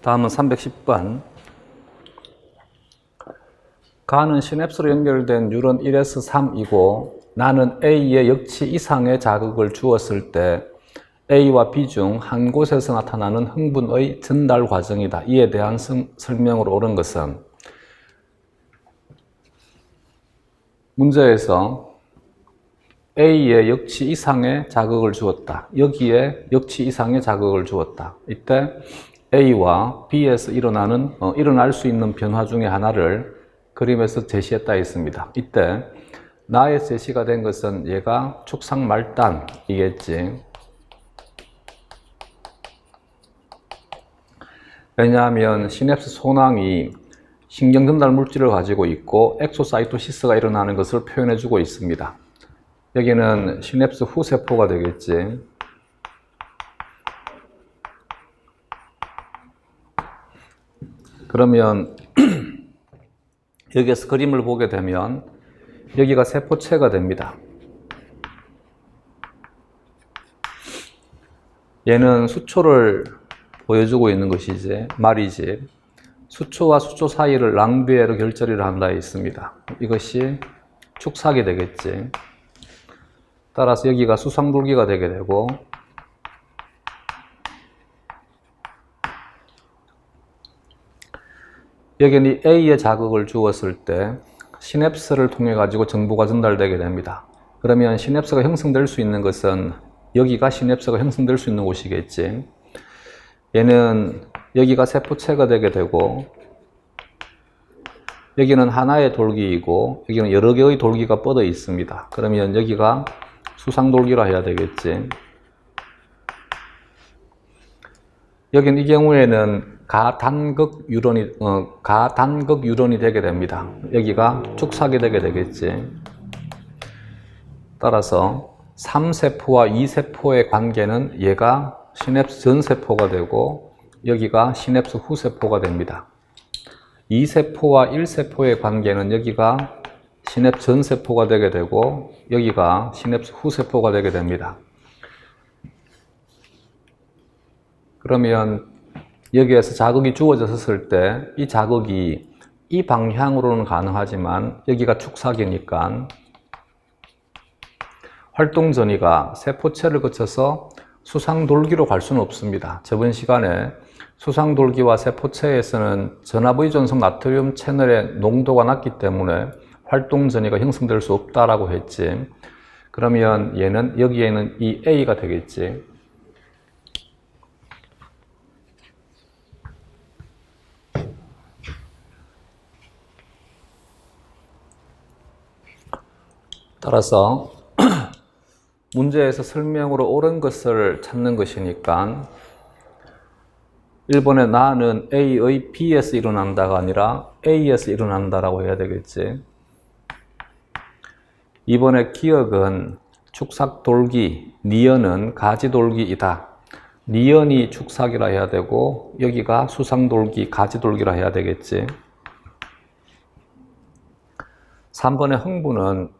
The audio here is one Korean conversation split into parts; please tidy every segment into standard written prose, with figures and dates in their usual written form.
다음은 310번. 가는 시냅스로 연결된 뉴런 1에서 3이고 나는 A에 역치 이상의 자극을 주었을 때 A와 B 중 한 곳에서 나타나는 흥분의 전달 과정이다. 이에 대한 설명으로 옳은 것은, 문제에서 A에 역치 이상의 자극을 주었다. 여기에 역치 이상의 자극을 주었다. 이때 A와 B에서 일어날 수 있는 변화 중에 하나를 그림에서 제시했다 했습니다. 이때 나에 제시가 된 것은 얘가 축삭 말단이겠지. 왜냐하면 시냅스 소낭이 신경 전달 물질을 가지고 있고 엑소사이토시스가 일어나는 것을 표현해 주고 있습니다. 여기는 시냅스 후세포가 되겠지. 그러면 여기에서 그림을 보게 되면 여기가 세포체가 됩니다. 얘는 수초를 보여주고 있는 것이지, 말이지. 수초와 수초 사이를 랑비에르 결절이라 한다 있습니다. 이것이 축삭이 되겠지. 따라서 여기가 수상돌기가 되게 되고, 여기는 A에 자극을 주었을 때 시냅스를 통해 가지고 정보가 전달되게 됩니다. 그러면 시냅스가 형성될 수 있는 것은 여기가 시냅스가 형성될 수 있는 곳이겠지. 얘는 여기가 세포체가 되게 되고, 여기는 하나의 돌기이고 여기는 여러 개의 돌기가 뻗어 있습니다. 그러면 여기가 수상돌기라 해야 되겠지. 여기는 이 경우에는 가단극 유런이 되게 됩니다. 여기가 축삭이 되게 되겠지. 따라서 3세포와 2세포의 관계는 얘가 시냅스 전세포가 되고 여기가 시냅스 후세포가 됩니다. 2세포와 1세포의 관계는 여기가 시냅스 전세포가 되게 되고 여기가 시냅스 후세포가 되게 됩니다. 그러면 여기에서 자극이 주어졌을 때 이 자극이 이 방향으로는 가능하지만 여기가 축삭이니까 활동전이가 세포체를 거쳐서 수상돌기로 갈 수는 없습니다. 저번 시간에 수상돌기와 세포체에서는 전압의 전속 나트륨 채널의 농도가 낮기 때문에 활동전이가 형성될 수 없다라고 했지. 그러면 얘는 여기에는 이 A가 되겠지. 따라서 문제에서 설명으로 옳은 것을 찾는 것이니까 1번에 나는 A의 B에서 일어난다가 아니라 A에서 일어난다라고 해야 되겠지. 2번의 기억은 축삭돌기, 니언은 가지돌기이다. 니언이 축삭이라 해야 되고 여기가 수상돌기, 가지돌기라 해야 되겠지. 3번의 흥분은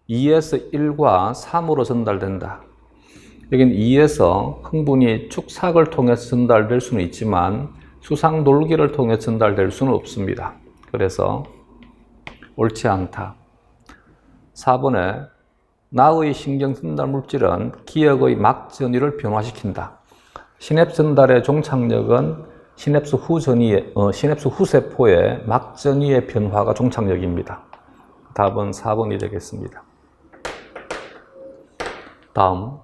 2에서 1과 3으로 전달된다. 여기는 2에서 흥분이 축삭을 통해서 전달될 수는 있지만 수상돌기를 통해 전달될 수는 없습니다. 그래서 옳지 않다. 4번에 나의 신경 전달 물질은 기억의 막전이를 변화시킨다. 시냅스 전달의 종착역은 시냅스 후세포의 막전이의 변화가 종착역입니다. 답은 4번이 되겠습니다. 다음.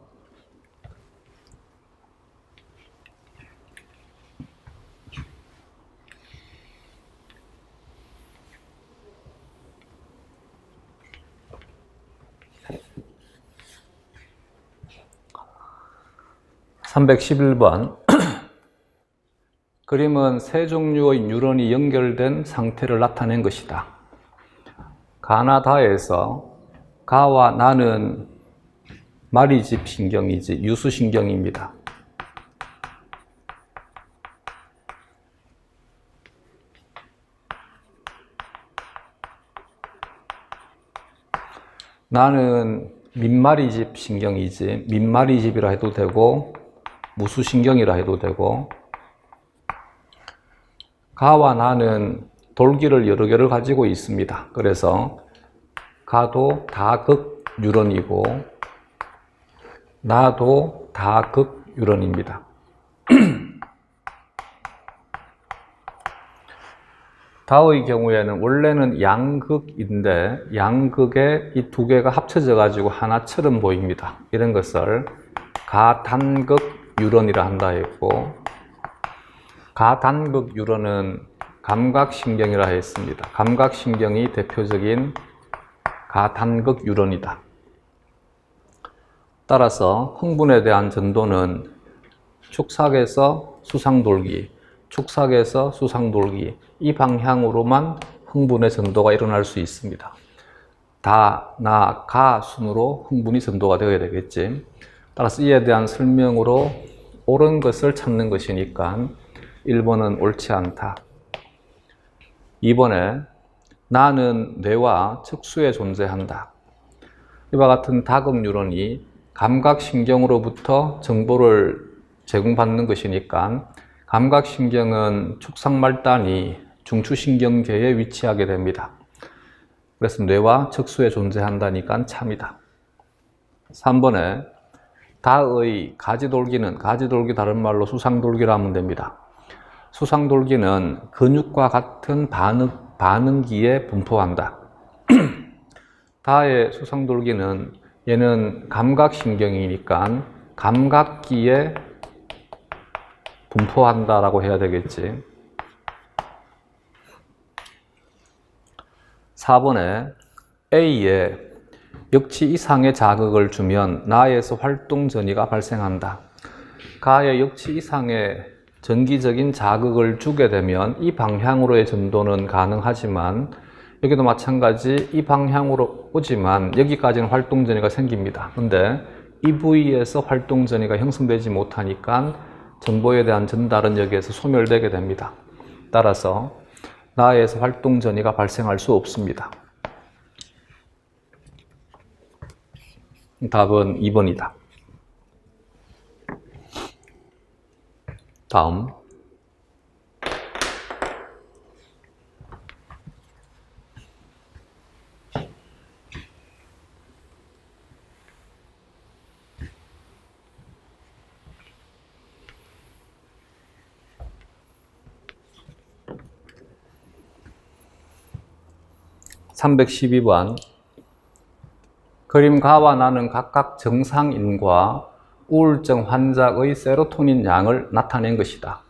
(311번) 그림은 세 종류의 뉴런이 연결된 상태를 나타낸 것이다. 가나다에서 가와 나는 마리집 신경이지 유수신경입니다. 나는 민마리집 신경이지 민마리집이라 해도 되고 무수신경이라 해도 되고 가와 나는 돌기를 여러 개를 가지고 있습니다. 그래서 가도 다극유런이고 나도 다극유런입니다. 다의 경우에는 원래는 양극인데 양극에 이 두 개가 합쳐져 가지고 하나처럼 보입니다. 이런 것을 가단극유런이라 한다 했고, 가단극유런은 감각신경이라 했습니다. 감각신경이 대표적인 가단극유런이다. 따라서 흥분에 대한 전도는 축삭에서 수상돌기, 축삭에서 수상돌기, 이 방향으로만 흥분의 전도가 일어날 수 있습니다. 다, 나, 가 순으로 흥분이 전도가 되어야 되겠지. 따라서 이에 대한 설명으로 옳은 것을 찾는 것이니까 1번은 옳지 않다. 2번에 나는 뇌와 척수에 존재한다. 이와 같은 다극유런이 감각신경으로부터 정보를 제공받는 것이니까 감각신경은 축삭말단이 중추신경계에 위치하게 됩니다. 그래서 뇌와 척수에 존재한다니까 참이다. 3번에 다의 가지돌기는, 가지돌기 다른 말로 수상돌기라 하면 됩니다. 수상돌기는 근육과 같은 반응기에 분포한다. 다의 수상돌기는 얘는 감각신경이니까 감각기에 분포한다라고 해야 되겠지. 4번에 A에 역치 이상의 자극을 주면 나에서 활동 전이가 발생한다. 가에 역치 이상의 전기적인 자극을 주게 되면 이 방향으로의 전도는 가능하지만 여기도 마찬가지 이 방향으로 오지만 여기까지는 활동 전이가 생깁니다. 근데 이 부위에서 활동 전이가 형성되지 못하니까 정보에 대한 전달은 여기에서 소멸되게 됩니다. 따라서 나에서 활동 전이가 발생할 수 없습니다. 답은 2번이다. 다음. (312번) 그림 가와 나는 각각 정상인과 우울증 환자의 세로토닌 양을 나타낸 것이다.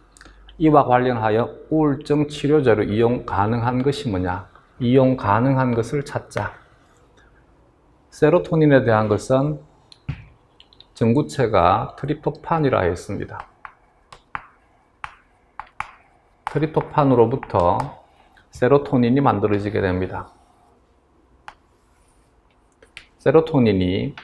이와 관련하여 우울증 치료제로 이용 가능한 것이 뭐냐? 이용 가능한 것을 찾자. 세로토닌에 대한 것은 전구체가 트립토판이라 했습니다. 트립토판으로부터 세로토닌이 만들어지게 됩니다. 세로토닌이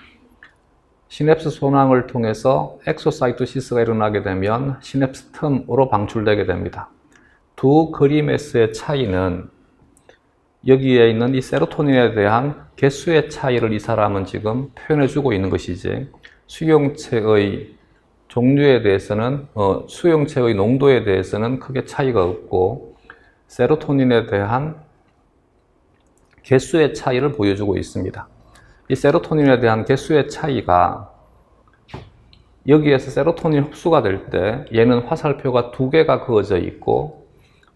시냅스 손상을 통해서 엑소사이토시스가 일어나게 되면 시냅스 틈으로 방출되게 됩니다. 두 그림에서의 차이는 여기에 있는 이 세로토닌에 대한 개수의 차이를 이 사람은 지금 표현해주고 있는 것이지, 수용체의 종류에 대해서는 수용체의 농도에 대해서는 크게 차이가 없고 세로토닌에 대한 개수의 차이를 보여주고 있습니다. 이 세로토닌에 대한 개수의 차이가 여기에서 세로토닌 흡수가 될 때 얘는 화살표가 2개가 그어져 있고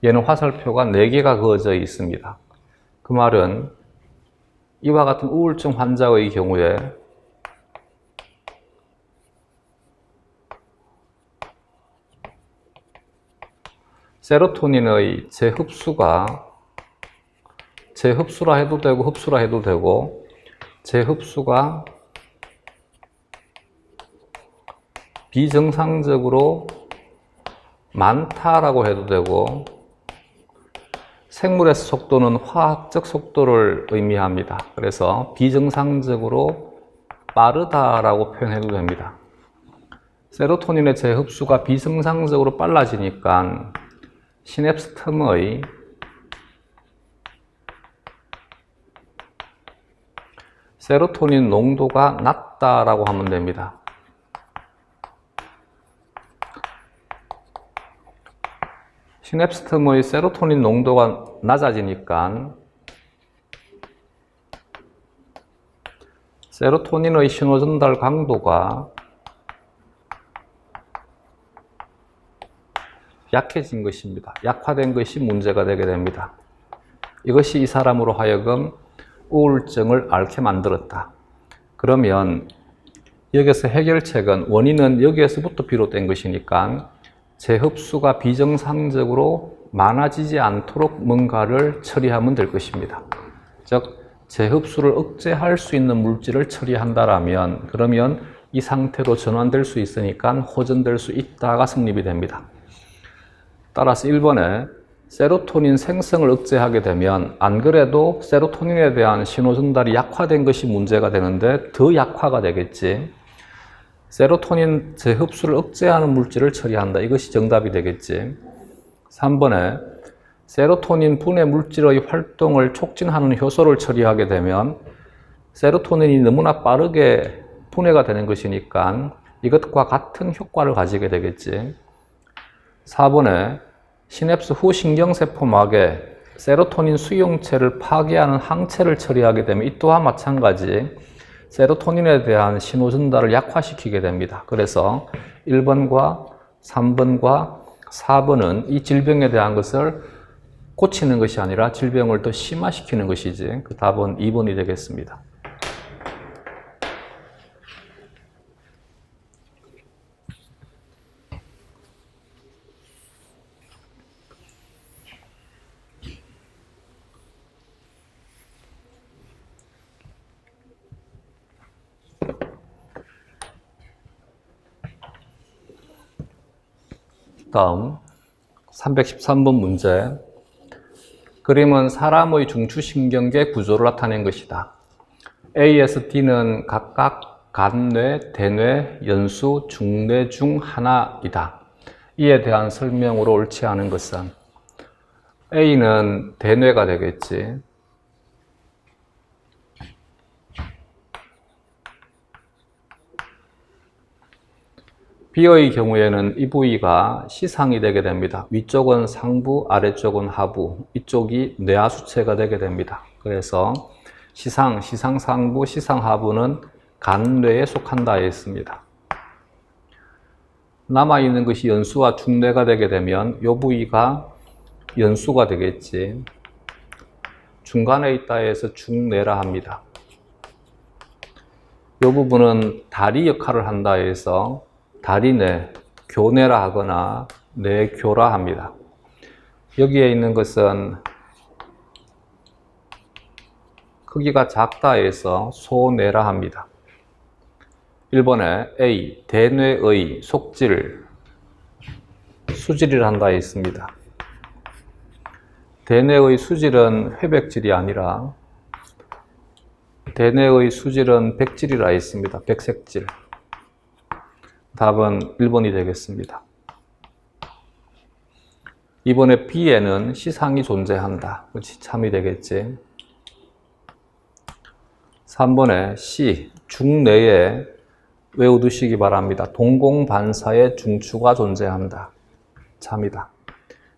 얘는 화살표가 4개가 그어져 있습니다. 그 말은 이와 같은 우울증 환자의 경우에 세로토닌의 재흡수라 해도 되고 흡수라 해도 되고 재흡수가 비정상적으로 많다라고 해도 되고, 생물의 속도는 화학적 속도를 의미합니다. 그래서 비정상적으로 빠르다라고 표현해도 됩니다. 세로토닌의 재흡수가 비정상적으로 빨라지니까 시냅스 틈의 세로토닌 농도가 낮다라고 하면 됩니다. 시냅스 틈의 세로토닌 농도가 낮아지니까 세로토닌의 신호 전달 강도가 약해진 것입니다. 약화된 것이 문제가 되게 됩니다. 이것이 이 사람으로 하여금 우울증을 앓게 만들었다. 그러면 여기서 해결책은, 원인은 여기에서부터 비롯된 것이니까 재흡수가 비정상적으로 많아지지 않도록 뭔가를 처리하면 될 것입니다. 즉 재흡수를 억제할 수 있는 물질을 처리한다라면, 그러면 이 상태로 전환될 수 있으니까 호전될 수 있다가 성립이 됩니다. 따라서 1번에 세로토닌 생성을 억제하게 되면 안 그래도 세로토닌에 대한 신호 전달이 약화된 것이 문제가 되는데 더 약화가 되겠지. 세로토닌 재흡수를 억제하는 물질을 처리한다. 이것이 정답이 되겠지. 3번에 세로토닌 분해 물질의 활동을 촉진하는 효소를 처리하게 되면 세로토닌이 너무나 빠르게 분해가 되는 것이니까 이것과 같은 효과를 가지게 되겠지. 4번에 시냅스 후 신경세포막에 세로토닌 수용체를 파괴하는 항체를 처리하게 되면 이 또한 마찬가지 세로토닌에 대한 신호 전달을 약화시키게 됩니다. 그래서 1번과 3번과 4번은 이 질병에 대한 것을 고치는 것이 아니라 질병을 더 심화시키는 것이지, 그 답은 2번이 되겠습니다. 다음 313번 문제. 그림은 사람의 중추신경계 구조를 나타낸 것이다. A에서 D는 각각 간뇌, 대뇌, 연수, 중뇌 중 하나이다. 이에 대한 설명으로 옳지 않은 것은 A는 대뇌가 되겠지. B의 경우에는 이 부위가 시상이 되게 됩니다. 위쪽은 상부, 아래쪽은 하부, 이쪽이 뇌하수체가 되게 됩니다. 그래서 시상 상부, 시상 하부는 간뇌에 속한다 했습니다. 남아있는 것이 연수와 중뇌가 되게 되면 이 부위가 연수가 되겠지. 중간에 있다 해서 중뇌라 합니다. 이 부분은 다리 역할을 한다 해서 다리뇌, 교뇌라 하거나 뇌교라 합니다. 여기에 있는 것은 크기가 작다 해서 소뇌라 합니다. 1번에 A, 대뇌의 속질, 수질이라 한다 했습니다. 대뇌의 수질은 회백질이 아니라 대뇌의 수질은 백질이라 했습니다. 백색질. 답은 1번이 되겠습니다. 이번에 B에는 시상이 존재한다. 그렇지, 참이 되겠지. 3번에 C, 중뇌에 외워두시기 바랍니다. 동공반사의 중추가 존재한다. 참이다.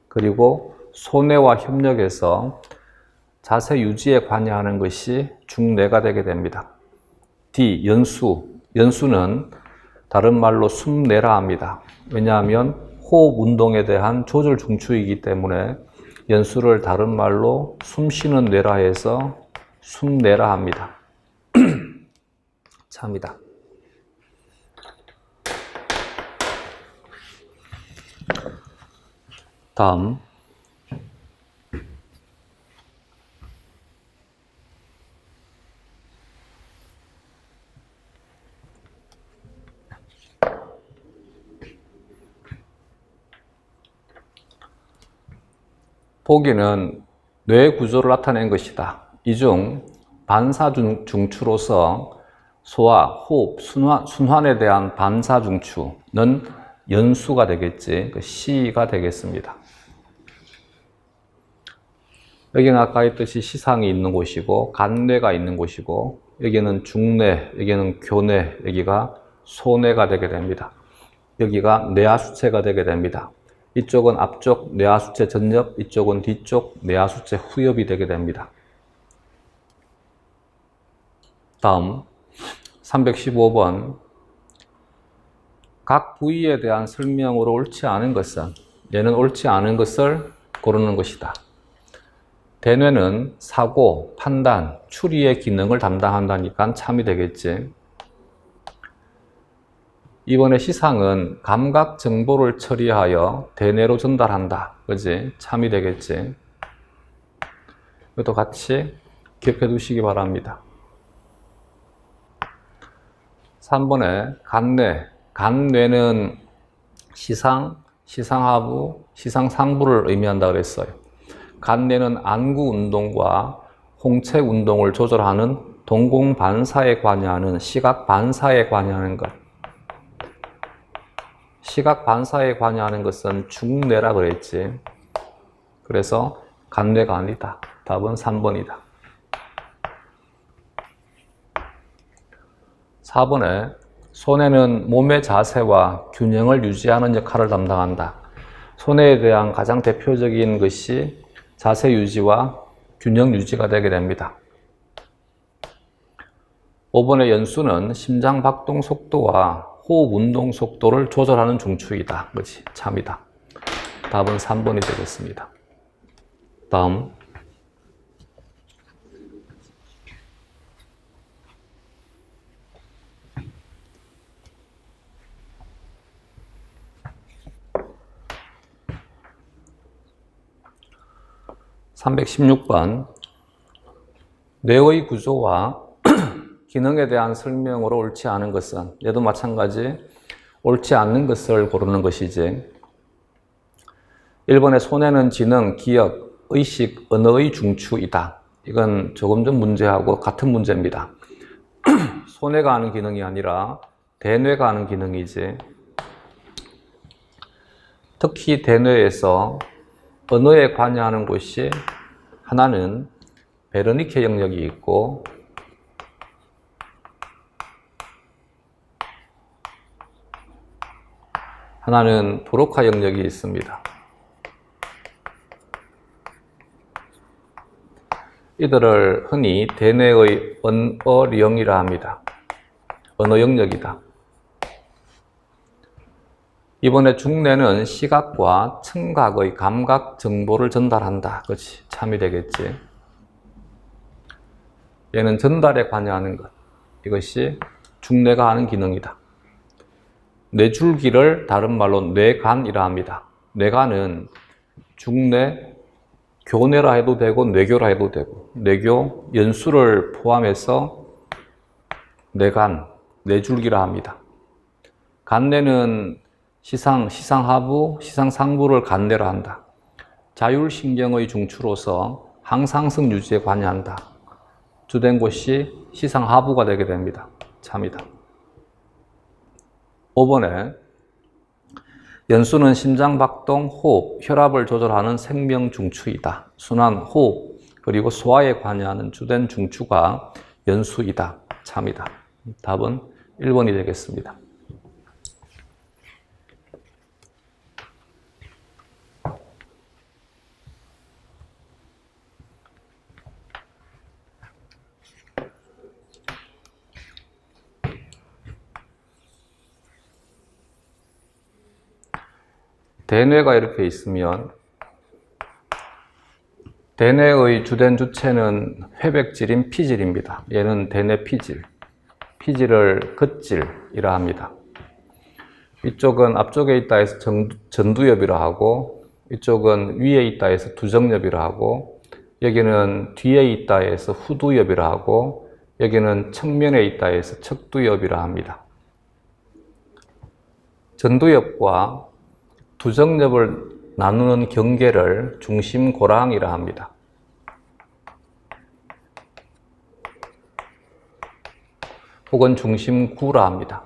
그리고 소뇌와 협력해서 자세 유지에 관여하는 것이 중뇌가 되게 됩니다. D, 연수. 연수는 다른 말로 숨내라 합니다. 왜냐하면 호흡 운동에 대한 조절 중추이기 때문에 연수를 다른 말로 숨쉬는 뇌라 해서 숨내라 합니다. 참이다. 다음 보기는 뇌 구조를 나타낸 것이다. 이 중 반사 중추로서 소화, 호흡, 순환에 대한 반사 중추는 연수가 되겠지. 그 C가 되겠습니다. 여기는 아까 했듯이 시상이 있는 곳이고 간뇌가 있는 곳이고 여기는 중뇌, 여기는 교뇌, 여기가 소뇌가 되게 됩니다. 여기가 뇌하수체가 되게 됩니다. 이쪽은 앞쪽 뇌하수체 전엽, 이쪽은 뒤쪽 뇌하수체 후엽이 되게 됩니다. 다음 315번 각 부위에 대한 설명으로 옳지 않은 것은, 얘는 옳지 않은 것을 고르는 것이다. 대뇌는 사고, 판단, 추리의 기능을 담당한다니까 참이 되겠지. 이번에 시상은 감각 정보를 처리하여 대뇌로 전달한다. 그지? 참이 되겠지. 이것도 같이 기억해 두시기 바랍니다. 3번에 간뇌. 간뇌는 시상, 시상하부, 시상상부를 의미한다 그랬어요. 간뇌는 안구 운동과 홍채 운동을 조절하는 동공반사에 관여하는, 시각 반사에 관여하는 것. 시각 반사에 관여하는 것은 중뇌라 그랬지. 그래서 간뇌가 아니다. 답은 3번이다. 4번에 손해는 몸의 자세와 균형을 유지하는 역할을 담당한다. 손해에 대한 가장 대표적인 것이 자세 유지와 균형 유지가 되게 됩니다. 5번의 연수는 심장 박동 속도와 호흡 운동 속도를 조절하는 중추이다. 그렇지? 참이다. 답은 3번이 되겠습니다. 다음 316번 뇌의 구조와 기능에 대한 설명으로 옳지 않은 것은, 얘도 마찬가지 옳지 않는 것을 고르는 것이지. 1번의 손해는 지능, 기억, 의식, 언어의 중추이다. 이건 조금 전 문제하고 같은 문제입니다. 손해가 하는 기능이 아니라 대뇌가 하는 기능이지. 특히 대뇌에서 언어에 관여하는 곳이 하나는 베르니케 영역이 있고 하나는 브로카 영역이 있습니다. 이들을 흔히 대뇌의 언어령이라 합니다. 언어 영역이다. 이번에 중뇌는 시각과 청각의 감각 정보를 전달한다. 그렇지. 참이 되겠지. 얘는 전달에 관여하는 것. 이것이 중뇌가 하는 기능이다. 뇌줄기를 다른 말로 뇌간이라 합니다. 뇌간은 중뇌, 교뇌라 해도 되고 뇌교라 해도 되고, 뇌교, 연수를 포함해서 뇌간, 뇌줄기라 합니다. 간뇌는 시상하부, 시상상부를 간뇌라 한다. 자율신경의 중추로서 항상성 유지에 관여한다. 주된 곳이 시상하부가 되게 됩니다. 참이다. 5번에 연수는 심장박동, 호흡, 혈압을 조절하는 생명중추이다. 순환, 호흡, 그리고 소화에 관여하는 주된 중추가 연수이다. 참이다. 답은 1번이 되겠습니다. 대뇌가 이렇게 있으면 대뇌의 주된 주체는 회백질인 피질입니다. 얘는 대뇌 피질, 피질을 겉질이라 합니다. 이쪽은 앞쪽에 있다 해서 전두엽이라 하고, 이쪽은 위에 있다 해서 두정엽이라 하고, 여기는 뒤에 있다 해서 후두엽이라 하고, 여기는 측면에 있다 해서 척두엽이라 합니다. 전두엽과 두정엽을 나누는 경계를 중심고랑이라 합니다. 혹은 중심구라 합니다.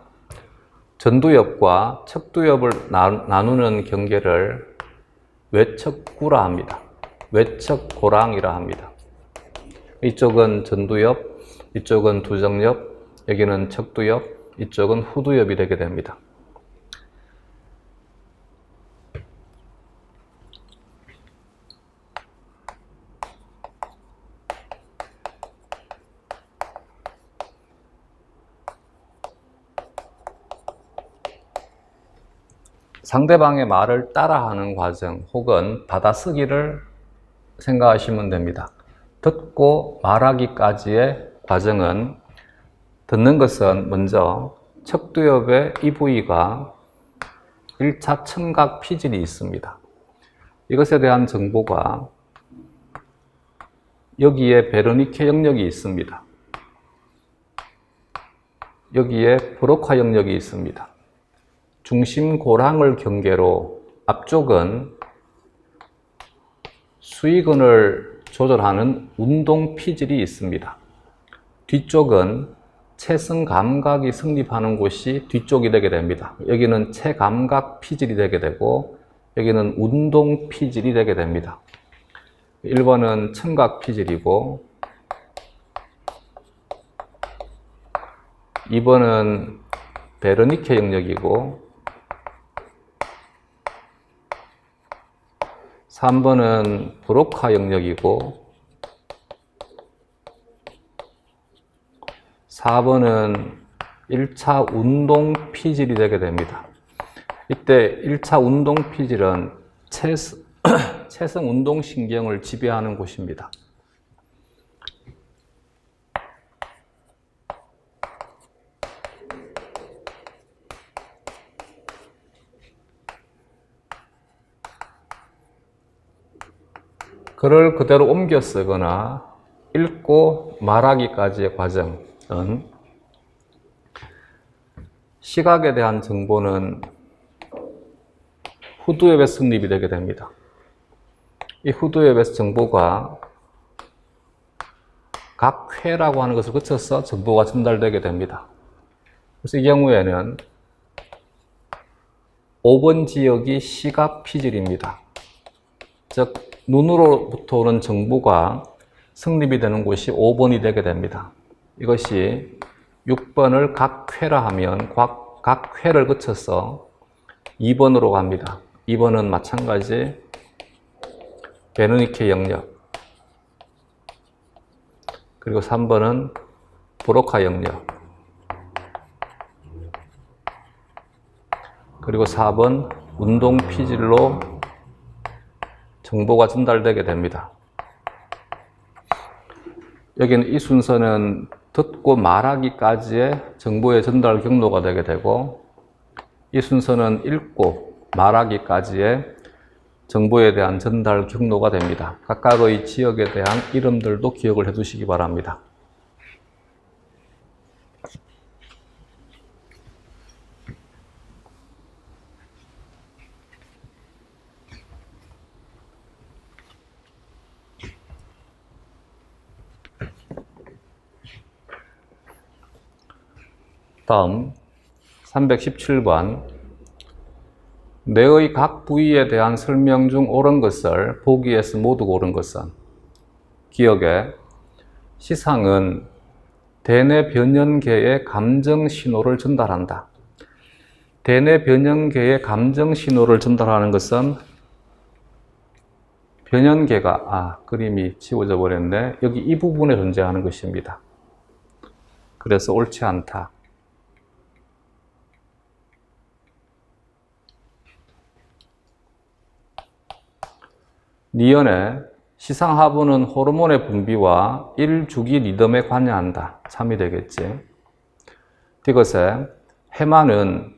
전두엽과 척두엽을 나누는 경계를 외척구라 합니다. 외척고랑이라 합니다. 이쪽은 전두엽, 이쪽은 두정엽, 여기는 척두엽, 이쪽은 후두엽이 되게 됩니다. 상대방의 말을 따라하는 과정 혹은 받아쓰기를 생각하시면 됩니다. 듣고 말하기까지의 과정은, 듣는 것은 먼저 척두엽의 이 부위가 1차 청각 피질이 있습니다. 이것에 대한 정보가 여기에 베르니케 영역이 있습니다. 여기에 브로카 영역이 있습니다. 중심 고랑을 경계로 앞쪽은 수위근을 조절하는 운동 피질이 있습니다. 뒤쪽은 체성 감각이 성립하는 곳이 뒤쪽이 되게 됩니다. 여기는 체감각 피질이 되게 되고 여기는 운동 피질이 되게 됩니다. 1번은 청각 피질이고 2번은 베르니케 영역이고 3번은 브로카 영역이고 4번은 1차 운동 피질이 되게 됩니다. 이때 1차 운동 피질은 체성 운동신경을 지배하는 곳입니다. 글을 그대로 옮겨 쓰거나 읽고 말하기까지의 과정은, 시각에 대한 정보는 후두엽에서 성립이 되게 됩니다. 이 후두엽에서 정보가 각회라고 하는 것을 거쳐서 정보가 전달되게 됩니다. 그래서 이 경우에는 5번 지역이 시각 피질입니다. 즉 눈으로부터 오는 정보가 성립이 되는 곳이 5번이 되게 됩니다. 이것이 6번을 각회라 하면 각회를 거쳐서 2번으로 갑니다. 2번은 마찬가지 베르니케 영역, 그리고 3번은 브로카 영역, 그리고 4번 운동 피질로 정보가 전달되게 됩니다. 여기는 이 순서는 듣고 말하기까지의 정보의 전달 경로가 되게 되고, 이 순서는 읽고 말하기까지의 정보에 대한 전달 경로가 됩니다. 각각의 지역에 대한 이름들도 기억을 해 두시기 바랍니다. 다음 317번, 뇌의 각 부위에 대한 설명 중 옳은 것을 보기에서 모두 옳은 것은, 기억에 시상은 대뇌 변연계의 감정 신호를 전달한다. 대뇌 변연계의 감정 신호를 전달하는 것은, 변연계가 그림이 지워져 버렸네. 여기 이 부분에 존재하는 것입니다. 그래서 옳지 않다. 니은의 시상하부는 호르몬의 분비와 1주기 리듬에 관여한다. 3이 되겠지. 이것에 해마는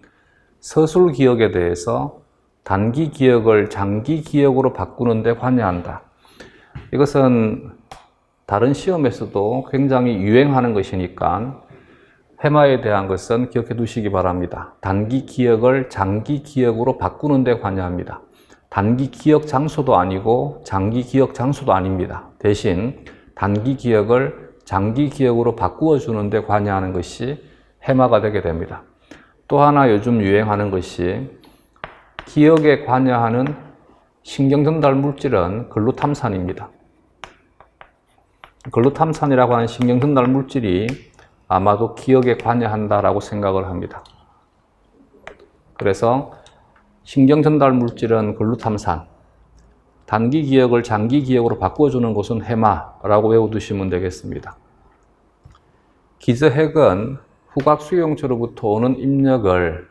서술 기억에 대해서 단기 기억을 장기 기억으로 바꾸는 데 관여한다. 이것은 다른 시험에서도 굉장히 유행하는 것이니까 해마에 대한 것은 기억해 두시기 바랍니다. 단기 기억을 장기 기억으로 바꾸는 데 관여합니다. 단기 기억 장소도 아니고 장기 기억 장소도 아닙니다. 대신 단기 기억을 장기 기억으로 바꾸어 주는 데 관여하는 것이 해마가 되게 됩니다. 또 하나 요즘 유행하는 것이, 기억에 관여하는 신경 전달 물질은 글루탐산입니다. 글루탐산이라고 하는 신경 전달 물질이 아마도 기억에 관여한다라고 생각을 합니다. 그래서 신경 전달 물질은 글루탐산, 단기 기억을 장기 기억으로 바꿔주는 것은 해마라고 외워두시면 되겠습니다. 기저핵은 후각 수용체로부터 오는 입력을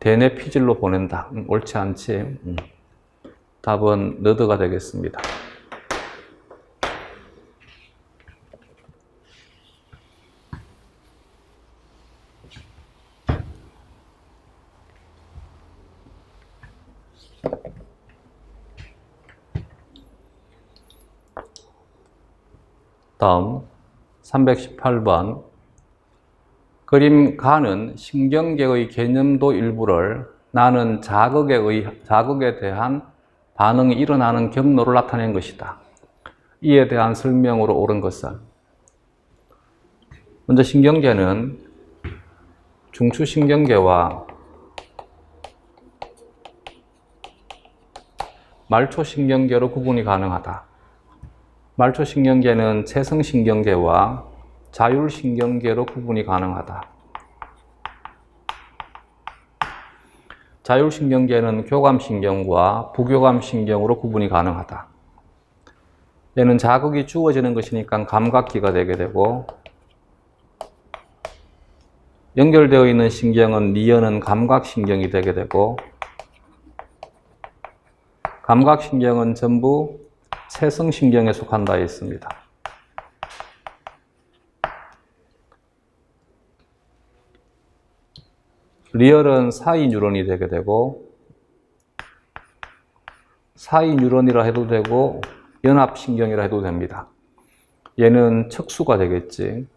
대뇌 피질로 보낸다. 옳지 않지. 답은 너드가 되겠습니다. 다음 318번. 그림 가는 신경계의 개념도 일부를 나는 자극에 대한 반응이 일어나는 경로를 나타낸 것이다. 이에 대한 설명으로 옳은 것은? 먼저 신경계는 중추신경계와 말초신경계로 구분이 가능하다. 말초신경계는 채성신경계와 자율신경계로 구분이 가능하다. 자율신경계는 교감신경과 부교감신경으로 구분이 가능하다. 얘는 자극이 주어지는 것이니까 감각기가 되게 되고, 연결되어 있는 신경은 니언은 감각신경이 되게 되고, 감각신경은 전부 채성신경에 속한다 했습니다. 리얼은 사이뉴런이 되게 되고, 사이뉴런이라 해도 되고 연합신경이라 해도 됩니다. 얘는 척수가 되겠지.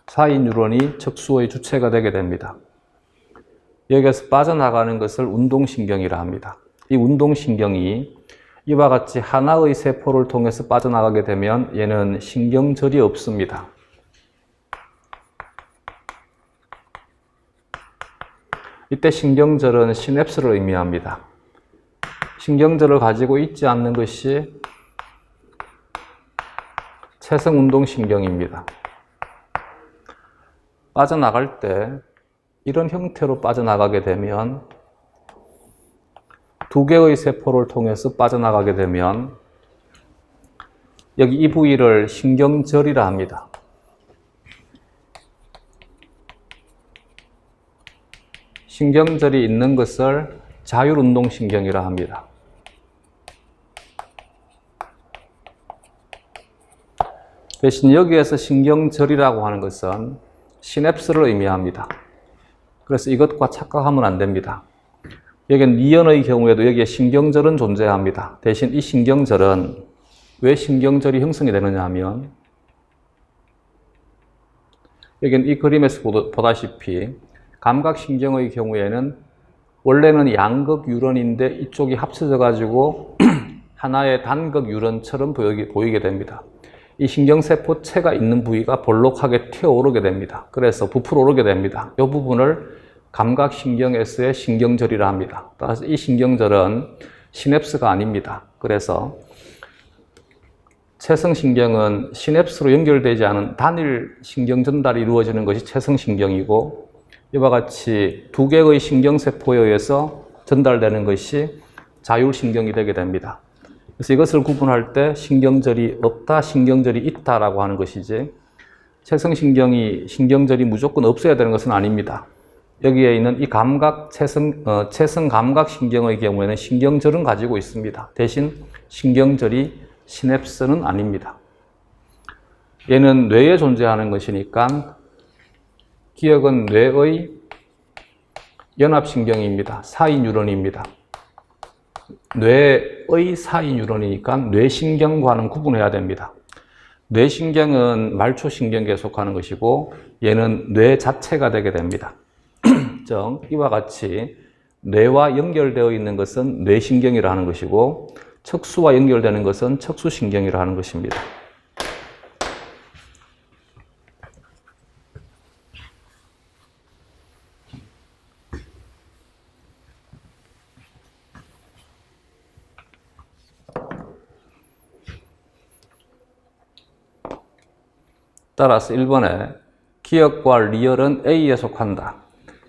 사이뉴런이 척수의 주체가 되게 됩니다. 여기에서 빠져나가는 것을 운동신경이라 합니다. 이 운동신경이 이와 같이 하나의 세포를 통해서 빠져나가게 되면 얘는 신경절이 없습니다. 이때 신경절은 시냅스를 의미합니다. 신경절을 가지고 있지 않는 것이 채성운동신경입니다. 빠져나갈 때 이런 형태로 빠져나가게 되면, 두 개의 세포를 통해서 빠져나가게 되면 여기 이 부위를 신경절이라 합니다. 신경절이 있는 것을 자율운동신경이라 합니다. 대신 여기에서 신경절이라고 하는 것은 시냅스를 의미합니다. 그래서 이것과 착각하면 안 됩니다. 여기는 니언의 경우에도 여기에 신경절은 존재합니다. 대신 이 신경절은 왜 신경절이 형성이 되느냐 하면, 여기는 이 그림에서 보다시피 감각신경의 경우에는 원래는 양극 유런인데 이쪽이 합쳐져 가지고 하나의 단극 유런처럼 보이게 됩니다. 이 신경세포체가 있는 부위가 볼록하게 튀어오르게 됩니다. 그래서 부풀어 오르게 됩니다. 이 부분을 감각신경에서의 신경절이라 합니다. 따라서 이 신경절은 시냅스가 아닙니다. 그래서 채성신경은 시냅스로 연결되지 않은 단일 신경 전달이 이루어지는 것이 채성신경이고, 이와 같이 두 개의 신경세포에 의해서 전달되는 것이 자율신경이 되게 됩니다. 그래서 이것을 구분할 때 신경절이 없다, 신경절이 있다라고 하는 것이지, 신경절이 무조건 없어야 되는 것은 아닙니다. 여기에 있는 이 채성 감각신경의 경우에는 신경절은 가지고 있습니다. 대신 신경절이 시냅스는 아닙니다. 얘는 뇌에 존재하는 것이니까 기억은 뇌의 연합신경입니다. 사이뉴런입니다. 뇌의 사이뉴런이니까 뇌신경과는 구분해야 됩니다. 뇌신경은 말초신경계에 속하는 것이고, 얘는 뇌 자체가 되게 됩니다. 즉 이와 같이 뇌와 연결되어 있는 것은 뇌신경이라 하는 것이고, 척수와 연결되는 것은 척수신경이라 하는 것입니다. 따라서 1번에 기억과 리얼은 A에 속한다.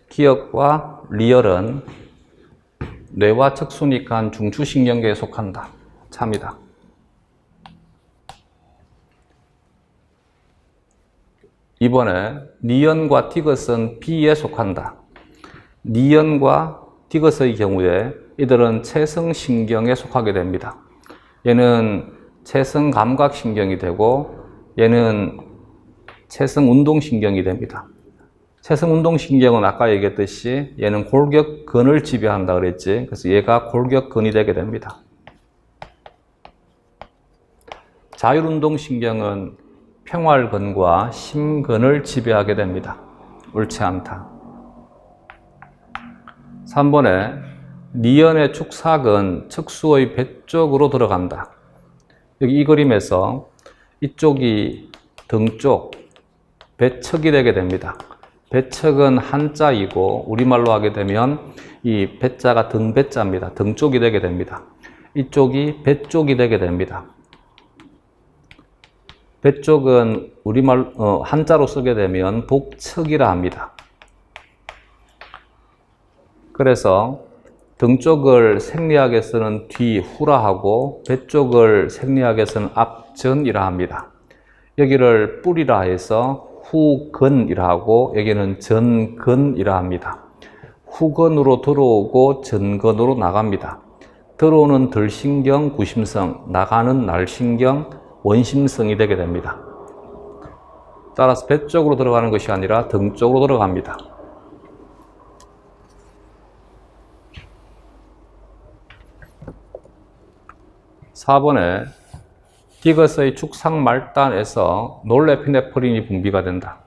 기억과 리얼은 뇌와 척수니까 중추신경계에 속한다. 참이다. 2번에 니언과 티것은 B에 속한다. 니언과 디귿의 경우에 이들은 체성신경에 속하게 됩니다. 얘는 체성감각신경이 되고 얘는 체성운동신경이 됩니다. 체성운동신경은 아까 얘기했듯이 얘는 골격근을 지배한다 그랬지. 그래서 얘가 골격근이 되게 됩니다. 자율운동신경은 평활근과 심근을 지배하게 됩니다. 옳지 않다. 3번에 니언의 축삭은 척수의 배 쪽으로 들어간다. 여기 이 그림에서 이쪽이 등 쪽, 배측이 되게 됩니다. 배측은 한자이고 우리말로 하게 되면 이 배자가 등배자입니다. 등 쪽이 되게 됩니다. 이쪽이 배 쪽이 되게 됩니다. 배 쪽은 우리말 한자로 쓰게 되면 복측이라 합니다. 그래서 등 쪽을 생리학에 쓰는 뒤후라 하고 배 쪽을 생리학에 쓰는 앞전이라 합니다. 여기를 뿌리라 해서 후근이라 하고 여기는 전근이라 합니다. 후근으로 들어오고 전근으로 나갑니다. 들어오는 들신경, 구심성, 나가는 날신경, 원심성이 되게 됩니다. 따라서 배 쪽으로 들어가는 것이 아니라 등 쪽으로 들어갑니다. (4번에) 디귿의 축삭 말단에서 놀레피네프린이 분비가 된다.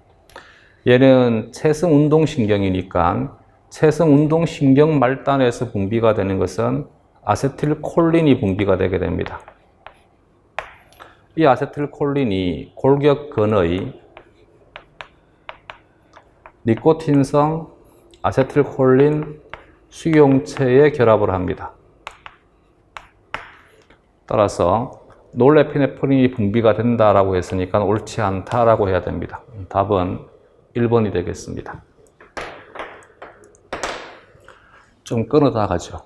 얘는 체성운동신경이니까 체성운동신경 말단에서 분비가 되는 것은 아세틸콜린이 분비가 되게 됩니다. 이 아세틸콜린이 골격근의 니코틴성 아세틸콜린 수용체에 결합을 합니다. 따라서 놀레피네프린이 분비가 된다라고 했으니까 옳지 않다라고 해야 됩니다. 답은 1번이 되겠습니다. 좀 끊어다 가죠.